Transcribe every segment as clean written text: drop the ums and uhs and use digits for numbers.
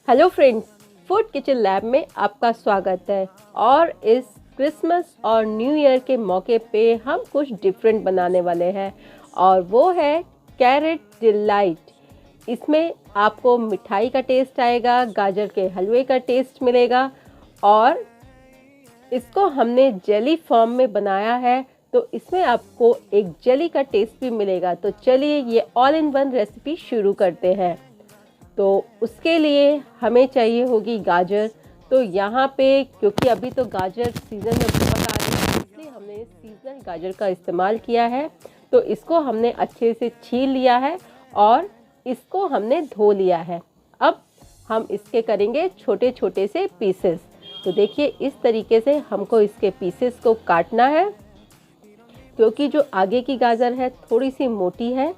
Hello friends, food kitchen lab में आपका स्वागत है। और इस क्रिसमस और न्यू ईयर के मौके पे हम कुछ डिफरेंट बनाने वाले हैं और वो है कैरेट डिलाइट। इसमें आपको मिठाई का टेस्ट आएगा, गाजर के हलवे का टेस्ट मिलेगा और इसको हमने जेली फॉर्म में बनाया है, तो इसमें आपको एक जेली का टेस्ट भी मिलेगा। तो चलिए ये ऑल इन वन रेसिपी शुरू करते हैं। तो उसके लिए हमें चाहिए होगी गाजर। तो यहाँ पे क्योंकि अभी तो गाजर सीज़न में बहुत आ रही है, इसलिए हमने सीजनल गाजर का इस्तेमाल किया है। तो इसको हमने अच्छे से छील लिया है और इसको हमने धो लिया है। अब हम इसके करेंगे छोटे छोटे से पीसेस। तो देखिए इस तरीके से हमको इसके पीसेस को काटना है, क्योंकि जो आगे की गाजर है थोड़ी सी मोटी है।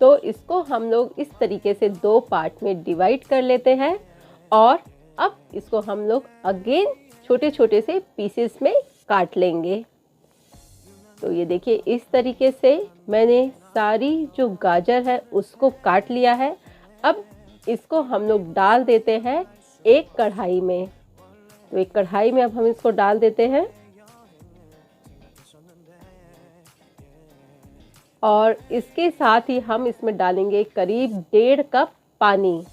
तो इसको हम लोग इस तरीके से दो पार्ट में डिवाइड कर लेते हैं और अब इसको हम लोग अगेन छोटे छोटे से पीसेस में काट लेंगे। तो ये देखिए इस तरीके से मैंने सारी जो गाजर है उसको काट लिया है। अब इसको हम लोग डाल देते हैं एक कढ़ाई में। तो एक कढ़ाई में अब हम इसको डाल देते हैं और इसके साथ ही हम इसमें डालेंगे करीब 1.5 कप पानी।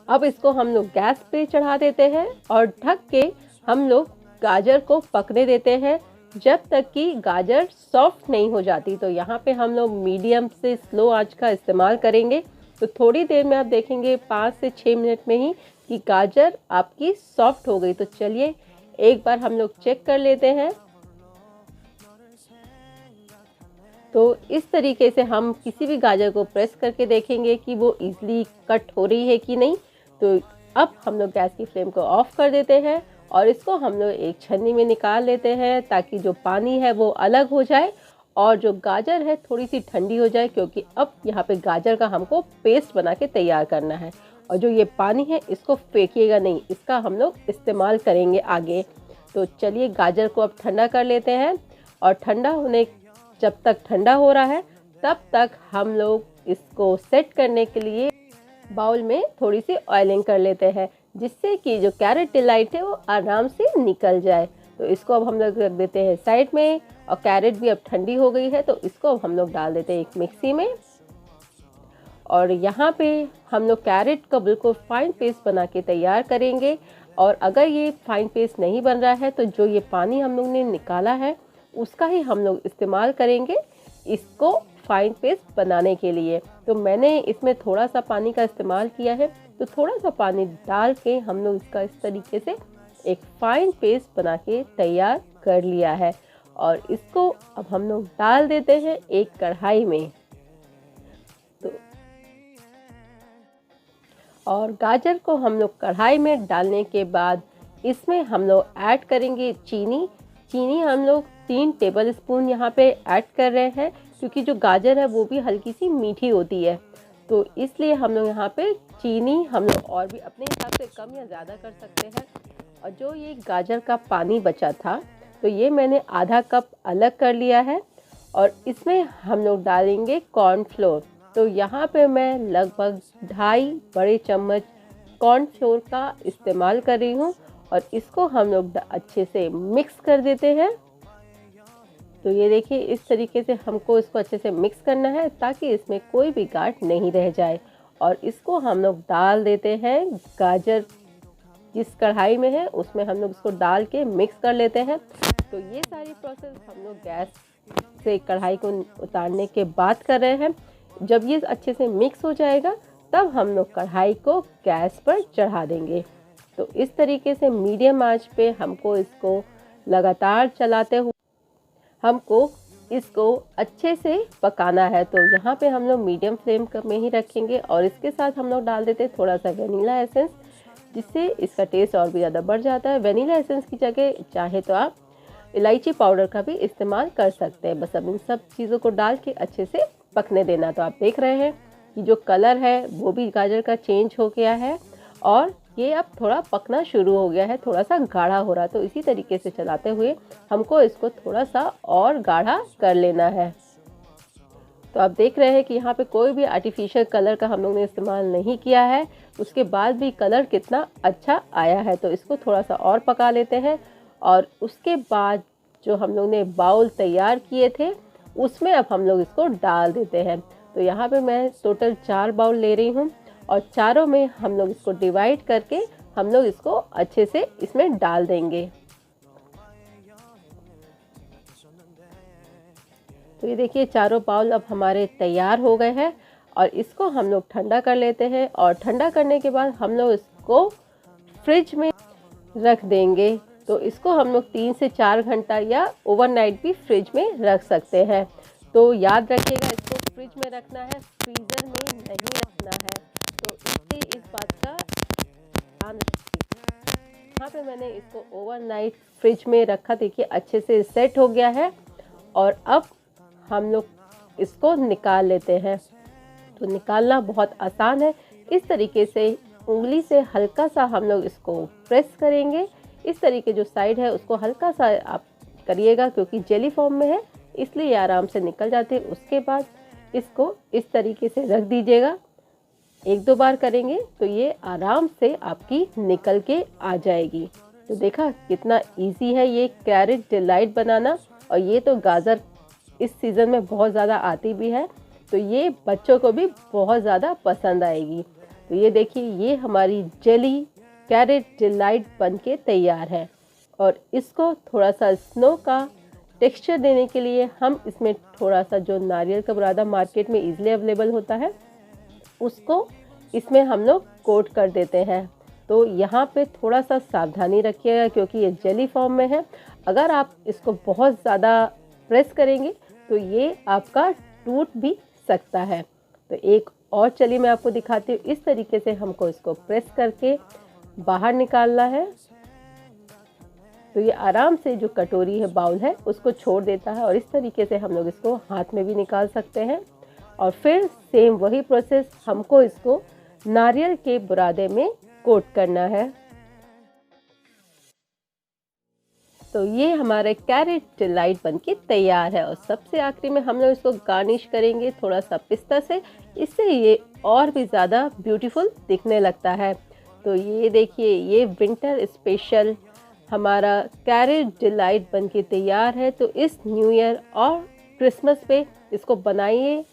अब इसको हम लोग गैस पे चढ़ा देते हैं और ढक के हम लोग गाजर को पकने देते हैं जब तक कि गाजर सॉफ्ट नहीं हो जाती। तो यहाँ पे हम लोग मीडियम से स्लो आंच का इस्तेमाल करेंगे। तो थोड़ी देर में आप देखेंगे 5 से 6 मिनट में ही कि गाजर आपकी सॉफ्ट हो गई। तो चलिए एक बार हम लोग चेक कर लेते हैं। तो इस तरीके से हम किसी भी गाजर को प्रेस करके देखेंगे कि वो इजीली कट हो रही है कि नहीं। तो अब हम लोग गैस की फ्लेम को ऑफ कर देते हैं और इसको हम लोग एक छन्नी में निकाल लेते हैं, ताकि जो पानी है वो अलग हो जाए और जो गाजर है थोड़ी सी ठंडी हो जाए, क्योंकि अब यहाँ पे गाजर का हमको पेस्ट बना के तैयार करना है। और जो ये पानी है इसको फेंकिएगा नहीं, इसका हम लोग इस्तेमाल करेंगे आगे। तो चलिए गाजर को अब ठंडा कर लेते हैं और जब तक ठंडा हो रहा है तब तक हम लोग इसको सेट करने के लिए बाउल में थोड़ी सी ऑयलिंग कर लेते हैं, जिससे कि जो कैरेट डिलाइट है वो आराम से निकल जाए। तो इसको अब हम लोग रख देते हैं साइड में और कैरेट भी अब ठंडी हो गई है, तो इसको अब हम लोग डाल देते हैं एक मिक्सी में। और यहाँ पे हम लोग कैरेट का बिल्कुल फाइन पेस्ट बना के तैयार करेंगे। और अगर ये फाइन पेस्ट नहीं बन रहा है तो जो ये पानी हम लोग ने निकाला है उसका ही हम लोग इस्तेमाल करेंगे इसको फाइन पेस्ट बनाने के लिए। तो मैंने इसमें थोड़ा सा पानी का इस्तेमाल किया है। तो थोड़ा सा पानी डाल के हम लोग इसका इस तरीके से एक फाइन पेस्ट बना के तैयार कर लिया है और इसको अब हम लोग डाल देते हैं एक कढ़ाई में। तो और गाजर को हम लोग कढ़ाई में डालने के बाद इसमें हम लोग ऐड करेंगे चीनी हम लोग 3 टेबल स्पून यहाँ पे ऐड कर रहे हैं, क्योंकि जो गाजर है वो भी हल्की सी मीठी होती है। तो इसलिए हम लोग यहाँ पे चीनी हम लोग और भी अपने हिसाब से कम या ज़्यादा कर सकते हैं। और जो ये गाजर का पानी बचा था तो ये मैंने आधा कप अलग कर लिया है और इसमें हम लोग डालेंगे कॉर्नफ्लोर। तो यहाँ पे मैं लगभग 2.5 बड़े चम्मच कॉर्नफ्लोर का इस्तेमाल कर रही हूँ और इसको हम लोग अच्छे से मिक्स कर देते हैं। तो ये देखिए इस तरीके से हमको इसको अच्छे से मिक्स करना है, ताकि इसमें कोई भी गांठ नहीं रह जाए। और इसको हम लोग डाल देते हैं गाजर जिस कढ़ाई में है उसमें हम लोग इसको डाल के मिक्स कर लेते हैं। तो ये सारी प्रोसेस हम लोग गैस से कढ़ाई को उतारने के बाद कर रहे हैं। जब ये अच्छे से मिक्स हो जाएगा तब हम लोग कढ़ाई को गैस पर चढ़ा देंगे। तो इस तरीके से मीडियम आंच पे हमको इसको लगातार चलाते हुए हमको इसको अच्छे से पकाना है। तो यहाँ पे हम लोग मीडियम फ्लेम में ही रखेंगे और इसके साथ हम लोग डाल देते हैं थोड़ा सा वेनिला एसेंस, जिससे इसका टेस्ट और भी ज़्यादा बढ़ जाता है। वेनिला एसेंस की जगह चाहे तो आप इलायची पाउडर का भी इस्तेमाल कर सकते हैं। बस अब इन सब चीज़ों को डाल के अच्छे से पकने देना। तो आप देख रहे हैं कि जो कलर है वो भी गाजर का चेंज हो गया है और ये अब थोड़ा पकना शुरू हो गया है, थोड़ा सा गाढ़ा हो रहा है। तो इसी तरीके से चलाते हुए हमको इसको थोड़ा सा और गाढ़ा कर लेना है। तो आप देख रहे हैं कि यहाँ पे कोई भी आर्टिफिशियल कलर का हम लोग ने इस्तेमाल नहीं किया है, उसके बाद भी कलर कितना अच्छा आया है। तो इसको थोड़ा सा और पका लेते हैं और उसके बाद जो हम लोग ने बाउल तैयार किए थे उसमें अब हम लोग इसको डाल देते हैं। तो यहाँ पे मैं टोटल 4 बाउल ले रही हूँ और चारों में हम लोग इसको डिवाइड करके हम लोग इसको अच्छे से इसमें डाल देंगे। तो ये देखिए चारों बाउल अब हमारे तैयार हो गए हैं और इसको हम लोग ठंडा कर लेते हैं और ठंडा करने के बाद हम लोग इसको फ्रिज में रख देंगे। तो इसको हम लोग 3 से 4 घंटा या ओवरनाइट भी फ्रिज में रख सकते हैं। तो याद रखिएगा इसको फ्रिज में रखना है, फ्रीज़र में नहीं रखना है। तो इससे इस बात का ध्यान रखिएगा। यहाँ पे मैंने इसको ओवरनाइट फ्रिज में रखा, देखिए अच्छे से सेट हो गया है और अब हम लोग इसको निकाल लेते हैं। तो निकालना बहुत आसान है, इस तरीके से उंगली से हल्का सा हम लोग इसको प्रेस करेंगे। इस तरीके जो साइड है उसको हल्का सा आप करिएगा, क्योंकि जेली फॉर्म में है इसलिए ये आराम से निकल जाते हैं। उसके बाद इसको इस तरीके से रख दीजिएगा, 1-2 बार करेंगे तो ये आराम से आपकी निकल के आ जाएगी। तो देखा कितना इजी है ये कैरेट डिलाइट बनाना। और ये तो गाजर इस सीज़न में बहुत ज़्यादा आती भी है, तो ये बच्चों को भी बहुत ज़्यादा पसंद आएगी। तो ये देखिए ये हमारी जेली कैरेट डिलाइट बनके तैयार है। और इसको थोड़ा सा स्नो का टेक्सचर देने के लिए हम इसमें थोड़ा सा जो नारियल का बुरादा मार्केट में इजीली अवेलेबल होता है उसको इसमें हम लोग कोट कर देते हैं। तो यहाँ पे थोड़ा सा सावधानी रखिएगा, क्योंकि ये जेली फॉर्म में है। अगर आप इसको बहुत ज़्यादा प्रेस करेंगे तो ये आपका टूट भी सकता है। तो एक और चलिए मैं आपको दिखाती हूँ, इस तरीके से हमको इसको प्रेस करके बाहर निकालना है। तो ये आराम से जो कटोरी है, बाउल है, उसको छोड़ देता है और इस तरीके से हम लोग इसको हाथ में भी निकाल सकते हैं। और फिर सेम वही प्रोसेस हमको इसको नारियल के बुरादे में कोट करना है। तो ये हमारे कैरेट डिलाइट बनके तैयार है। और सबसे आखिरी में हम लोग इसको गार्निश करेंगे थोड़ा सा पिस्ता से, इससे ये और भी ज़्यादा ब्यूटीफुल दिखने लगता है। तो ये देखिए ये विंटर स्पेशल हमारा कैरेट डिलाइट बनके तैयार है। तो इस न्यू ईयर और क्रिसमस पे इसको बनाइए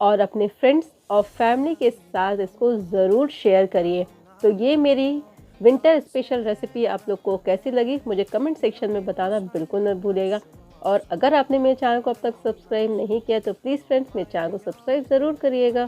और अपने फ्रेंड्स और फैमिली के साथ इसको ज़रूर शेयर करिए। तो ये मेरी विंटर स्पेशल रेसिपी आप लोग को कैसी लगी मुझे कमेंट सेक्शन में बताना बिल्कुल न भूलिएगा। और अगर आपने मेरे चैनल को अब तक सब्सक्राइब नहीं किया तो प्लीज़ फ्रेंड्स मेरे चैनल को सब्सक्राइब ज़रूर करिएगा।